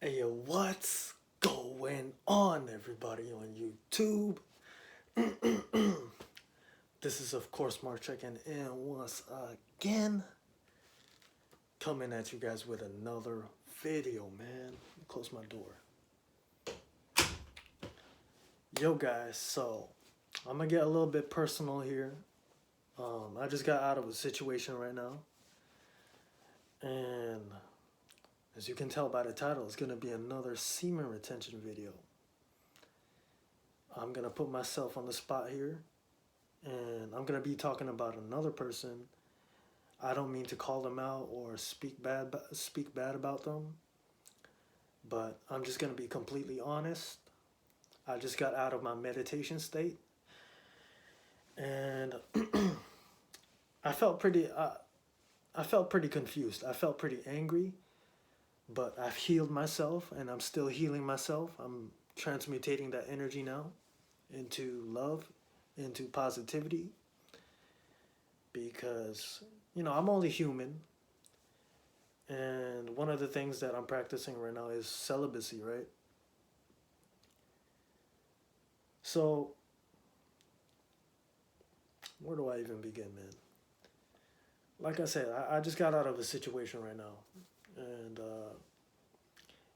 Hey yo, what's going on, everybody on YouTube? This is, of course, Mark checking in once again, coming at you guys with another video, man. Close my door. Yo, guys, so I'm gonna get a little bit personal here. I just got out of a situation right now, and as you can tell by the title, it's gonna be another semen retention video. I'm gonna put myself on the spot here, and I'm gonna be talking about another person. I don't mean to call them out or speak bad about them, but I'm just gonna be completely honest. I just got out of my meditation state, and I felt pretty. I felt pretty confused. I felt pretty angry, but I've healed myself, and I'm still healing myself. I'm transmutating that energy now into love, into positivity, because I'm only human, and one of the things that I'm practicing right now is celibacy, right? So where do I even begin, man? Like I said, I just got out of a situation right now, and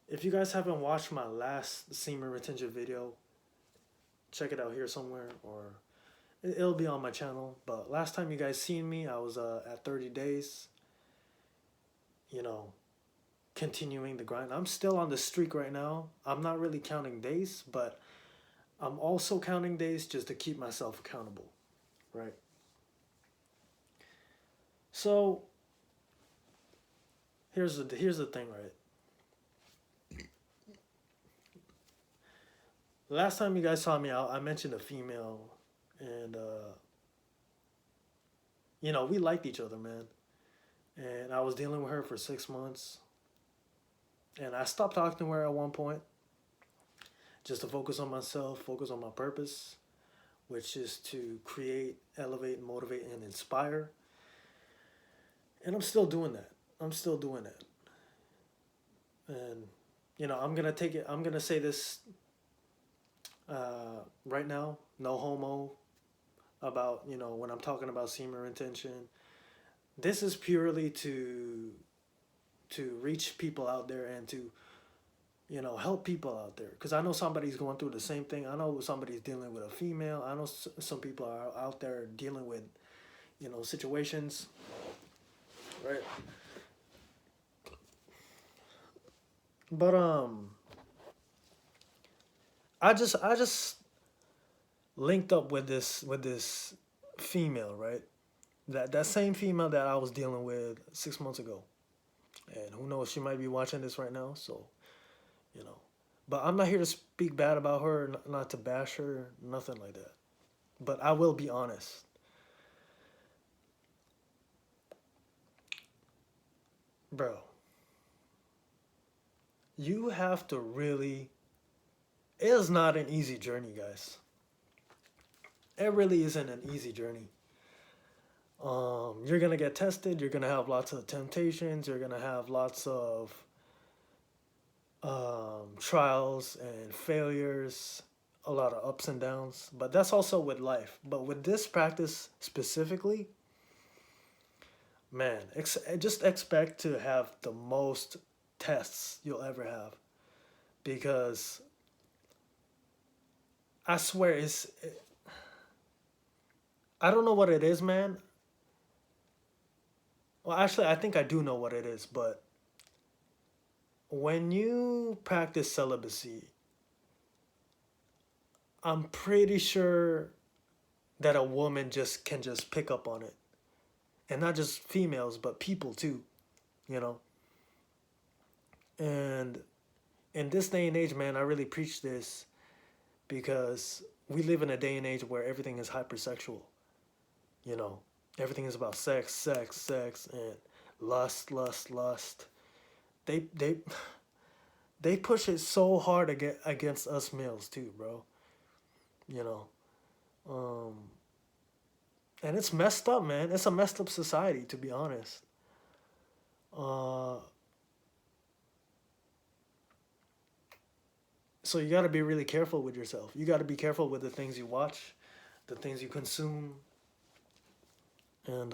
if you guys haven't watched my last semen retention video, check it out here somewhere, or it'll be on my channel. But last time you guys seen me, I was at 30 days, you know, continuing the grind. I'm still on the streak right now. I'm not really counting days, but I'm also counting days just to keep myself accountable, right? So here's the thing, right? Last time you guys saw me out, I mentioned a female, and we liked each other, man. And I was dealing with her for 6 months, and I stopped talking to her at one point, just to focus on myself, focus on my purpose, which is to create, elevate, motivate, and inspire. And I'm still doing that. I'm still doing that. And I'm gonna take it. I'm gonna say this right now. No homo about when I'm talking about semen retention. This is purely to reach people out there and to help people out there, because I know somebody's going through the same thing. I know somebody's dealing with a female. I know some people are out there dealing with situations, right? But I just linked up with this female, right? That same female that I was dealing with 6 months ago, and who knows, she might be watching this right now. So you know, but I'm not here to speak bad about her, not to bash her, nothing like that. But I will be honest, bro. You have to really. It is not an easy journey, guys. It really isn't an easy journey. You're gonna get tested. You're gonna have lots of temptations. You're gonna have lots of trials and failures, a lot of ups and downs. But that's also with life. But with this practice specifically, man, just expect to have the most tests you'll ever have, because I swear I don't know what it is, man. Well, actually, I think I do know what it is, but when you practice celibacy, I'm pretty sure that a woman just can just pick up on it. And not just females, but people too, you know? And in this day and age, man, I really preach this because we live in a day and age where everything is hypersexual, you know? Everything is about sex, sex, sex, and lust, lust, lust. They they push it so hard against us males too, bro. You know, um, and it's messed up, man. It's a messed up society, to be honest. Uh, So you got to be really careful with yourself. You got to be careful with the things you watch, the things you consume, and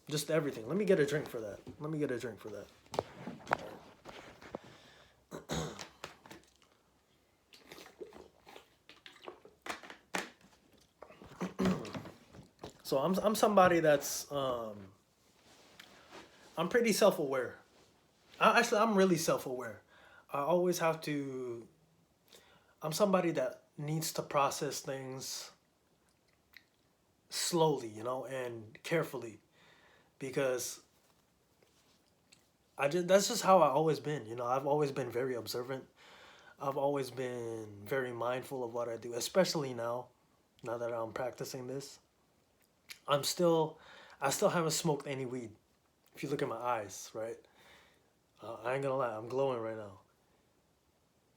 just everything. Let me get a drink for that. Let me get a drink for that. So I'm somebody that's I'm pretty self aware. Actually, I'm really self aware. I always have to. I'm somebody that needs to process things slowly, and carefully, because that's just how I always been. I've always been very observant. I've always been very mindful of what I do, especially now. Now that I'm practicing this, I'm still, I still haven't smoked any weed. If you look at my eyes, right? I ain't gonna lie, I'm glowing right now.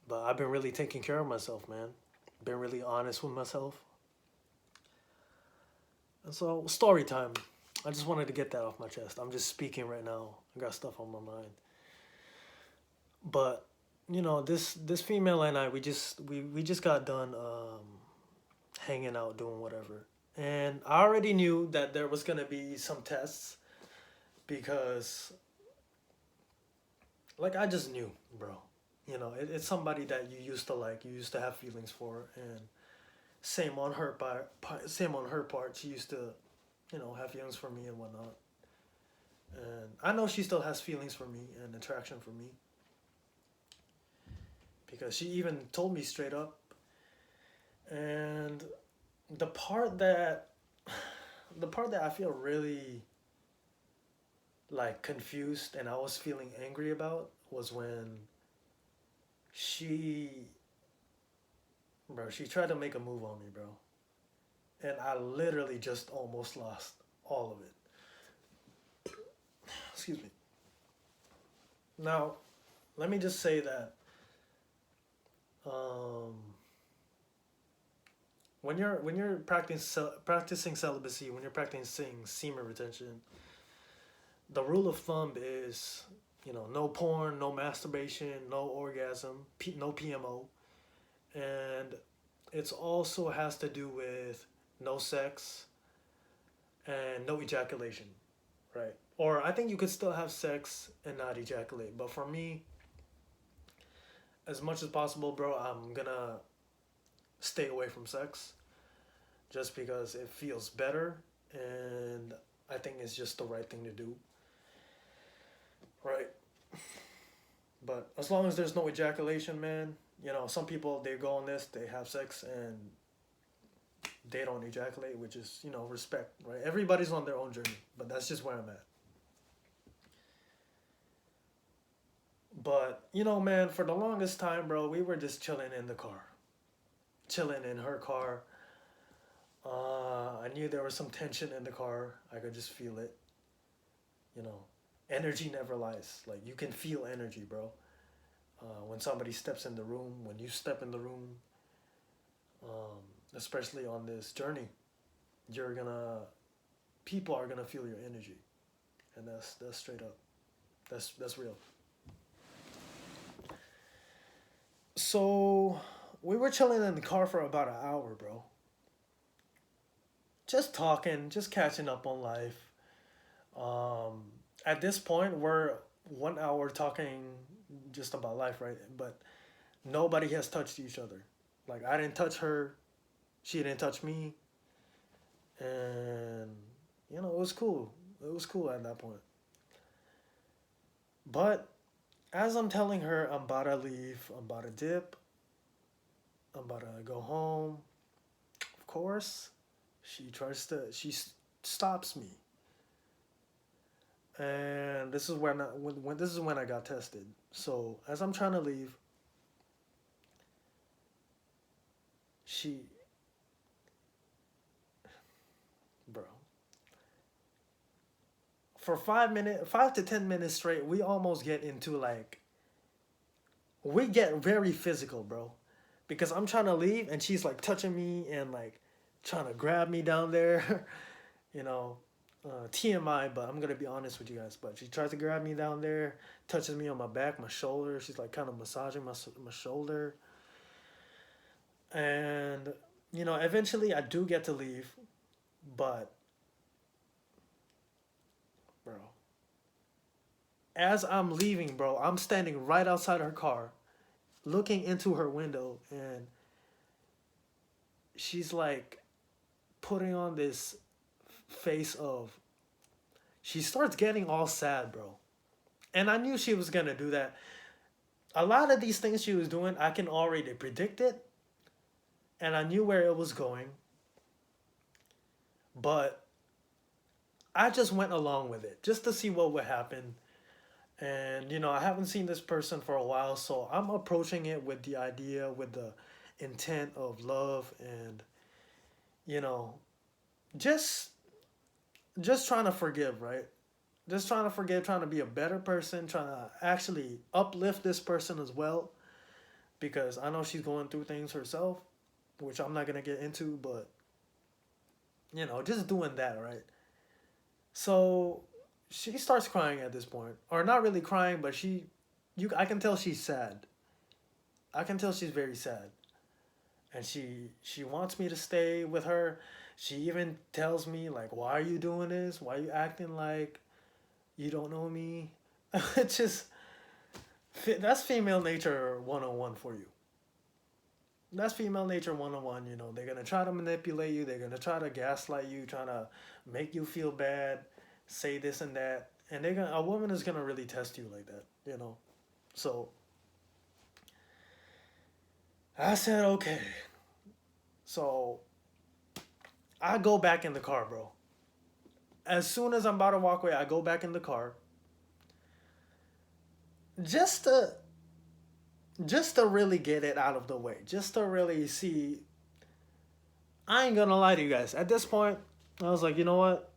But I've been really taking care of myself, man. Been really honest with myself. And so, story time. I just wanted to get that off my chest. I'm just speaking right now. I got stuff on my mind. But this female and I, we just got done hanging out, doing whatever. And I already knew that there was gonna be some tests because, like, I just knew, bro. It's somebody that you used to like, you used to have feelings for, and same on her part. Same on her part. She used to, have feelings for me and whatnot. And I know she still has feelings for me and attraction for me because she even told me straight up. And the part that, the part that I feel really like confused and I was feeling angry about was when she, bro, she tried to make a move on me, bro. And I literally just almost lost all of it. Excuse me. Now, let me just say that um, when you're practicing celibacy, when you're practicing semen retention, the rule of thumb is, no porn, no masturbation, no orgasm, no PMO, and it's also has to do with no sex and no ejaculation, right? Or I think you could still have sex and not ejaculate, but for me, as much as possible, bro, I'm gonna stay away from sex just because it feels better and I think it's just the right thing to do, right? But as long as there's no ejaculation, man, some people they go on this, they have sex and they don't ejaculate, which is, respect, right? Everybody's on their own journey, but that's just where I'm at. But, man, for the longest time, bro, we were just chilling in the car, chilling in her car. I knew there was some tension in the car. I could just feel it. You know, energy never lies. Like, you can feel energy, bro. When somebody steps in the room, when you step in the room, um, especially on this journey, you're gonna, people are gonna feel your energy, and that's straight up. That's real. So we were chilling in the car for about an hour, bro. Just talking, just catching up on life. Um, at this point, we're 1 hour talking just about life, right? But nobody has touched each other. Like, I didn't touch her, she didn't touch me, and it was cool. It was cool at that point. But as I'm telling her I'm about to leave, I'm about to dip, I'm about to go home, of course, she stops me. And this is when this is when I got tested. So as I'm trying to leave, she, bro, for 5 minutes, 5 to 10 minutes straight, we almost get into like, we get very physical, bro, because I'm trying to leave and she's like touching me and like trying to grab me down there, you know. TMI, but I'm gonna be honest with you guys. But she tries to grab me down there, touches me on my back, my shoulder. She's like kind of massaging my shoulder. And, eventually I do get to leave, but, bro, as I'm leaving, bro, I'm standing right outside her car, looking into her window, and she's like putting on this face of, she starts getting all sad, bro. And I knew she was gonna do that. A lot of these things she was doing, I can already predict it, and I knew where it was going, but I just went along with it just to see what would happen. And, I haven't seen this person for a while, so I'm approaching it with the idea, with the intent of love and, you know, just just trying to forgive, right? Just trying to forgive, trying to be a better person, trying to actually uplift this person as well, because I know she's going through things herself, which I'm not gonna get into, but just doing that, right? So she starts crying at this point, or not really crying, but I can tell she's sad. I can tell she's very sad, and she wants me to stay with her. She even tells me like, "Why are you doing this? Why are you acting like you don't know me?" It's just that's female nature 101 for you. That's female nature 101. They're gonna try to manipulate you. They're gonna try to gaslight you, trying to make you feel bad, say this and that, and a woman is gonna really test you like that. So I said okay. So I go back in the car, bro. As soon as I'm about to walk away, I go back in the car just to just to really get it out of the way, just to really see. I ain't gonna lie to you guys. At this point, I was like, you know what?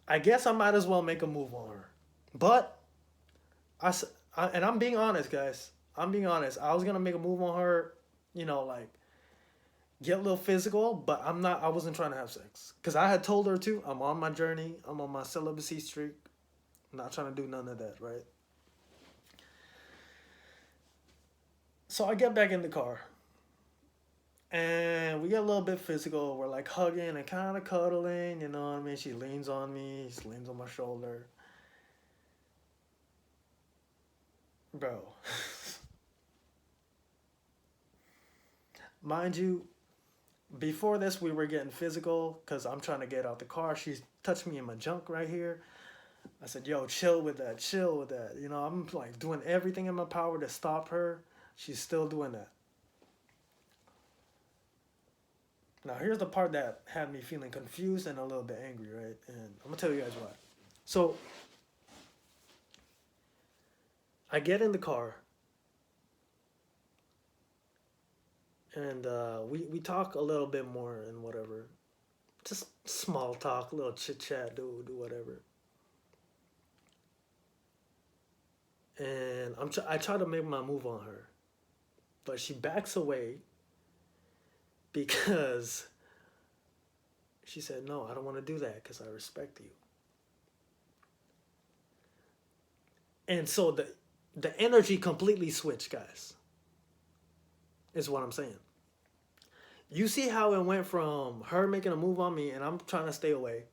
I guess I might as well make a move on her. But and I'm being honest, guys. I'm being honest. I was gonna make a move on her, like get a little physical, but I'm not. I wasn't trying to have sex because I had told her to. I'm on my journey. I'm on my celibacy streak. I'm not trying to do none of that, right? So I get back in the car, and we get a little bit physical. We're like hugging and kind of cuddling. You know what I mean? She leans on me. She leans on my shoulder, bro. Mind you, before this, we were getting physical because I'm trying to get out the car. She's touched me in my junk right here. I said, yo, chill with that, chill with that. I'm like doing everything in my power to stop her. She's still doing that. Now, here's the part that had me feeling confused and a little bit angry, right? And I'm going to tell you guys why. So, I get in the car, and we talk a little bit more and whatever. Just small talk, a little chit chat, do whatever. And I try to make my move on her, but she backs away because she said, "No, I don't want to do that because I respect you." And so the energy completely switched, guys. Is what I'm saying. You see how it went from her making a move on me and I'm trying to stay away,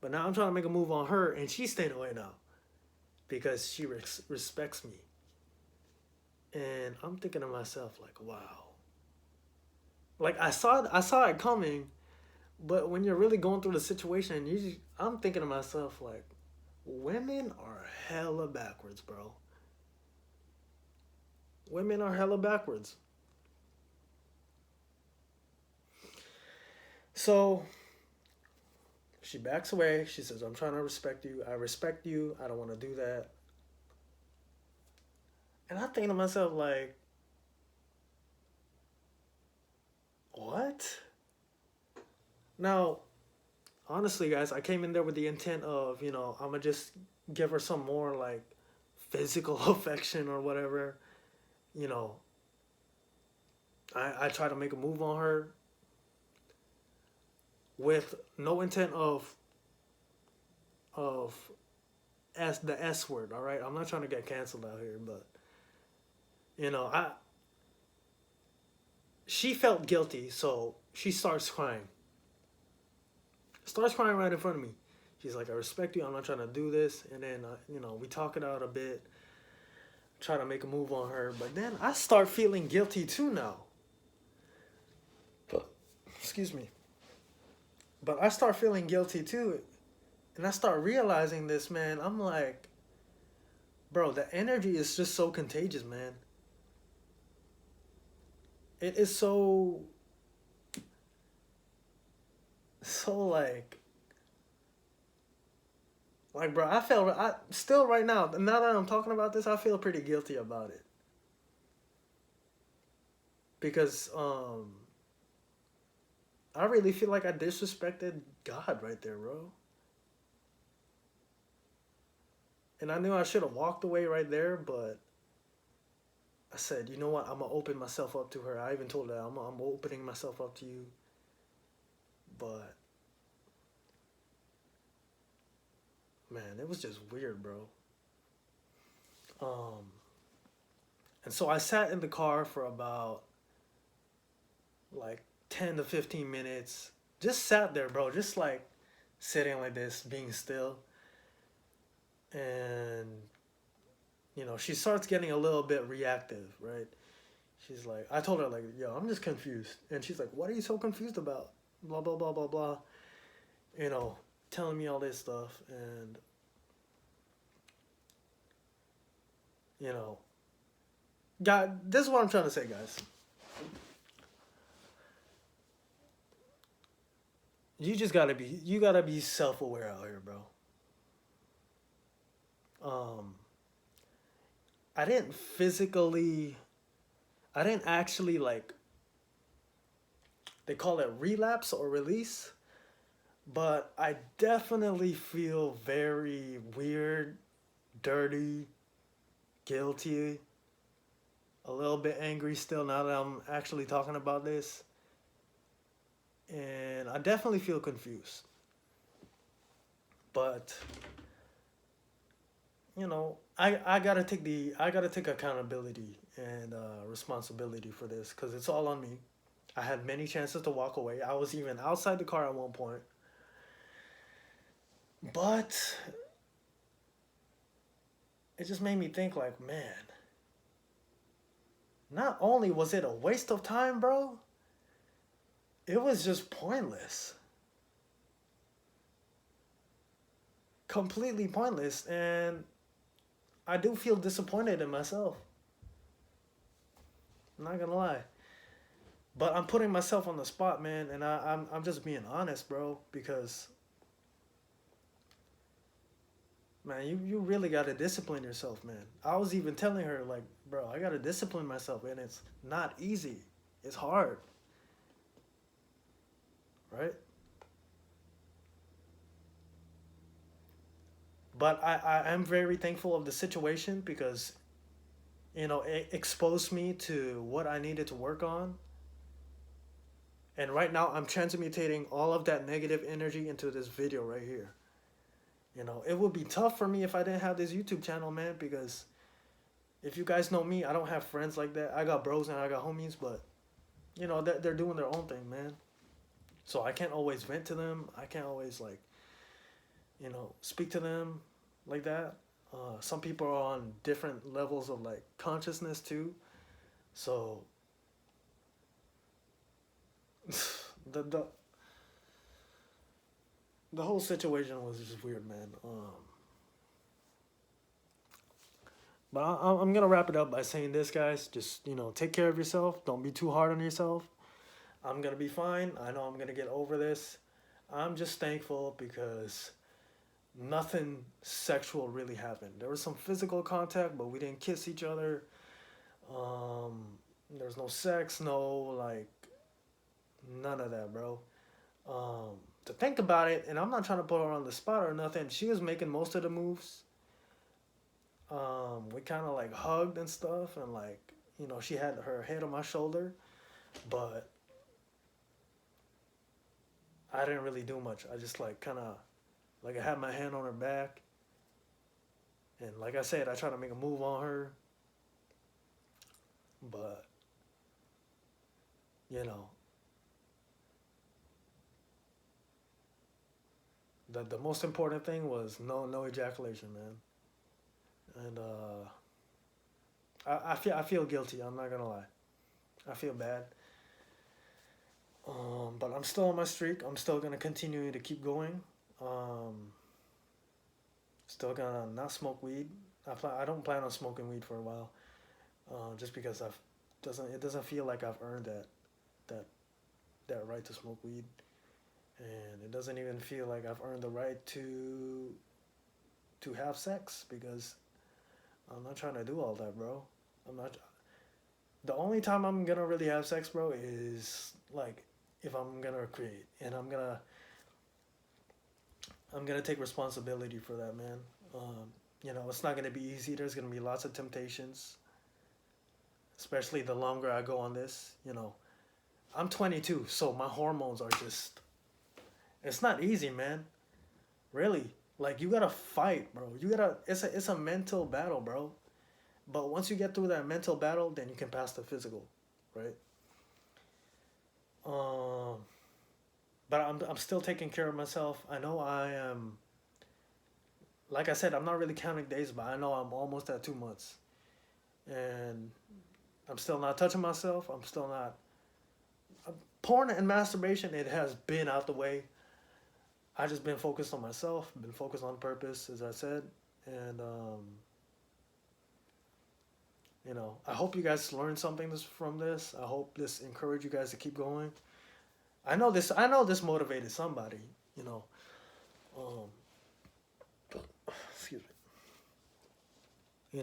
but now I'm trying to make a move on her and she's staying away now because she respects me. And I'm thinking to myself like, wow. Like I saw it coming, but when you're really going through the situation, I'm thinking to myself like, women are hella backwards, bro. Women are hella backwards. So she backs away. She says, I'm trying to respect you. I respect you. I don't want to do that. And I think to myself, like, what? Now, honestly, guys, I came in there with the intent of, I'm going to just give her some more, like, physical affection or whatever. You know, I try to make a move on her with no intent of the S word, all right? I'm not trying to get canceled out here, but You know, she felt guilty, so she starts crying right in front of me. She's like, I respect you. I'm not trying to do this. And then, we talk it out a bit, try to make a move on her. But then I start feeling guilty too now. But, excuse me. But I start feeling guilty too. And I start realizing this, man. I'm like, bro, the energy is just so contagious, man. It is so like, bro, I still right now that I'm talking about this, I feel pretty guilty about it. Because I really feel like I disrespected God right there, bro. And I knew I should have walked away right there, but I said, you know what? I'm gonna open myself up to her. I even told her I'm opening myself up to you. But man, it was just weird, bro. Um, and so I sat in the car for about like 10 to 15 minutes. Just sat there, bro. Just like sitting like this, being still. And she starts getting a little bit reactive, right? She's like, I told her like, yo, I'm just confused. And she's like, what are you so confused about? Blah blah blah blah blah. You know, telling me all this stuff, and you know, God, this is what I'm trying to say, guys. You gotta be self-aware out here, bro. Um, I didn't physically, I didn't actually like, they call it relapse or release, but I definitely feel very weird, dirty, guilty, a little bit angry still now that I'm actually talking about this. And I definitely feel confused. But I gotta take accountability and responsibility for this because it's all on me. I had many chances to walk away. I was even outside the car at one point. But it just made me think like, man, not only was it a waste of time, bro, it was just pointless. Completely pointless. And I do feel disappointed in myself. I'm not gonna lie. But I'm putting myself on the spot, man, and I'm just being honest, bro, because man, you really gotta discipline yourself, man. I was even telling her, like, bro, I gotta discipline myself, and it's not easy. It's hard, right? But I am very thankful of the situation because, it exposed me to what I needed to work on. And right now, I'm transmutating all of that negative energy into this video right here. It would be tough for me if I didn't have this YouTube channel, man, because if you guys know me, I don't have friends like that. I got bros and I got homies, but, they're doing their own thing, man. So I can't always vent to them. I can't always, like, speak to them like that. Some people are on different levels of, like, consciousness, too. So, the, the, the whole situation was just weird, man. But I'm gonna wrap it up by saying this, guys. Just take care of yourself. Don't be too hard on yourself. I'm gonna be fine. I know I'm gonna get over this. I'm just thankful because nothing sexual really happened. There was some physical contact, but we didn't kiss each other. There was no sex, no like none of that, bro. To think about it, and I'm not trying to put her on the spot or nothing. She was making most of the moves. We kind of like hugged and stuff, and like she had her head on my shoulder, but I didn't really do much. I just like kind of like I had my hand on her back, and like I said, I tried to make a move on her, But you know, the most important thing was no ejaculation, man. And I feel guilty. I'm not gonna lie. I feel bad. But I'm still on my streak. I'm still gonna continue to keep going. Um, Still gonna not smoke weed. I don't plan on smoking weed for a while. Just because it doesn't feel like I've earned that that right to smoke weed, and it doesn't even feel like I've earned the right to have sex because I'm not trying to do all that, bro. I'm not. The only time I'm gonna really have sex, bro, is like if I'm gonna create, and I'm gonna take responsibility for that, man. It's not gonna be easy. There's gonna be lots of temptations, especially the longer I go on this. I'm 22, so my hormones are just. It's not easy, man. Really, like you gotta fight, bro. You gotta. It's a mental battle, bro. But once you get through that mental battle, then you can pass the physical, right? Um, but I'm still taking care of myself. I know I am. Like I said, I'm not really counting days, but I know I'm almost at 2 months, and I'm still not touching myself. I'm still not. Porn and masturbation, it has been out the way. I just been focused on myself, been focused on purpose, as I said, and I hope you guys learned something from this. I hope this encouraged you guys to keep going. I know this motivated somebody. You know, um, excuse me.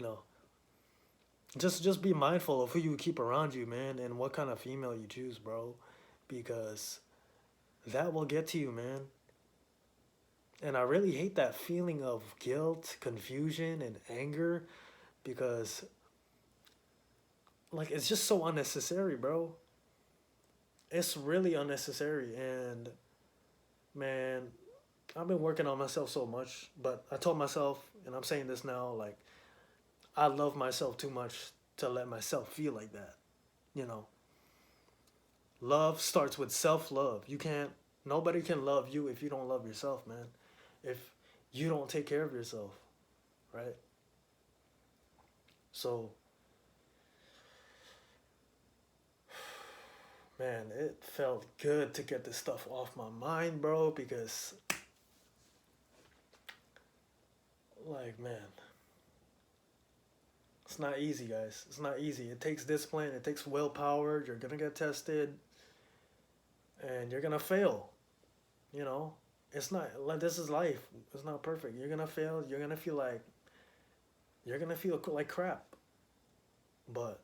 Just be mindful of who you keep around you, man, and what kind of female you choose, bro, because that will get to you, man. And I really hate that feeling of guilt, confusion, and anger because like it's just so unnecessary, bro. It's really unnecessary, and man, I've been working on myself so much, but I told myself, and I'm saying this now, like I love myself too much to let myself feel like that. You know, love starts with self-love. Nobody can love you if you don't love yourself, man. If you don't take care of yourself, right? So, man, it felt good to get this stuff off my mind, bro, because like, man, it's not easy, guys. It's not easy. It takes discipline, it takes willpower. You're going to get tested and you're going to fail, you know? It's not like this is life. It's not perfect. You're going to fail. You're going to feel like crap. But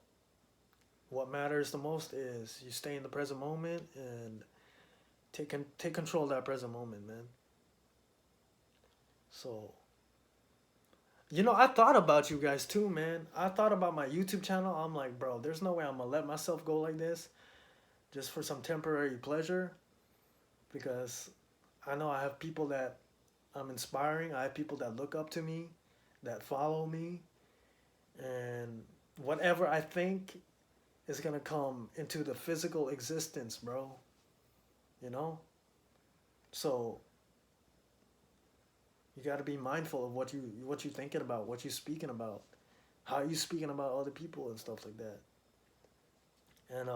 what matters the most is you stay in the present moment and take control of that present moment, man. So, I thought about you guys too, man. I thought about my YouTube channel. I'm like, bro, there's no way I'm gonna let myself go like this just for some temporary pleasure because I know I have people that I'm inspiring. I have people that look up to me, that follow me, and whatever I think is gonna come into the physical existence, bro. You know? So you got to be mindful of what you thinking about, what you speaking about, how you speaking about other people and stuff like that. And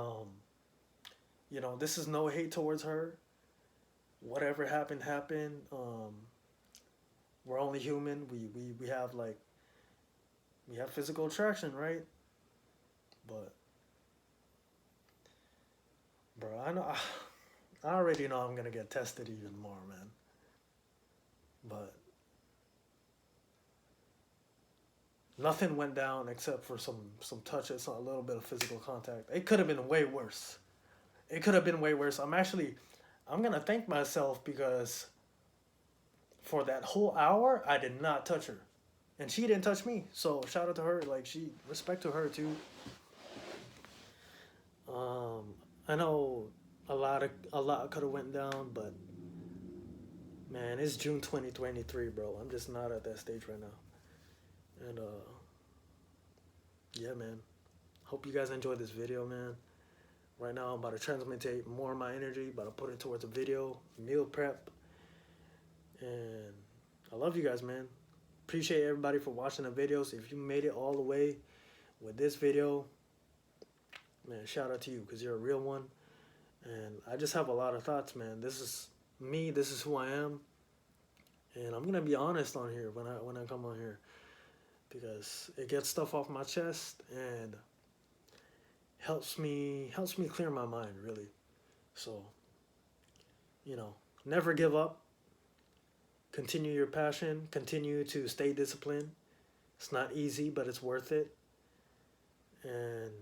this is no hate towards her. Whatever happened happened. We're only human. We have we have physical attraction, right? But bro, I already know I'm gonna get tested even more, man. But nothing went down except for some touches, a little bit of physical contact. It could have been way worse. It could have been way worse. I'm gonna thank myself because for that whole hour I did not touch her, and she didn't touch me. So shout out to her. Like respect to her too. I know a lot could have went down, but man, it's June 2023, bro. I'm just not at that stage right now, and yeah, man. Hope you guys enjoyed this video, man. Right now, I'm about to transmit more of my energy, about to put it towards a video, meal prep. And I love you guys, man. Appreciate everybody for watching the videos. If you made it all the way with this video, man, shout out to you because you're a real one. And I just have a lot of thoughts, man. This is me. This is who I am. And I'm gonna be honest on here when I come on here, because it gets stuff off my chest and helps me clear my mind, really. So, never give up. Continue your passion. Continue to stay disciplined. It's not easy, but it's worth it. And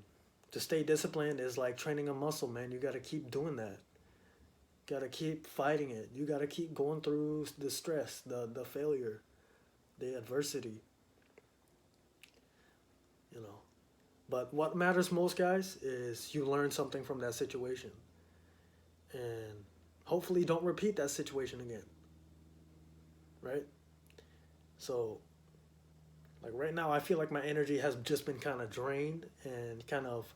to stay disciplined is like training a muscle, man. You got to keep doing that. Got to keep fighting it. You got to keep going through the stress, the failure, the adversity. But what matters most, guys, is you learn something from that situation. And hopefully don't repeat that situation again. Right? So, like right now, I feel like my energy has just been kind of drained and kind of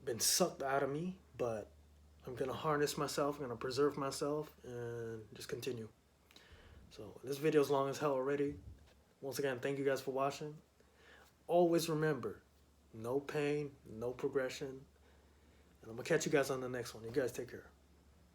been sucked out of me. But I'm going to harness myself. I'm going to preserve myself and just continue. So, this video is long as hell already. Once again, thank you guys for watching. Always remember, no pain, no progression. And I'm going to catch you guys on the next one. You guys take care.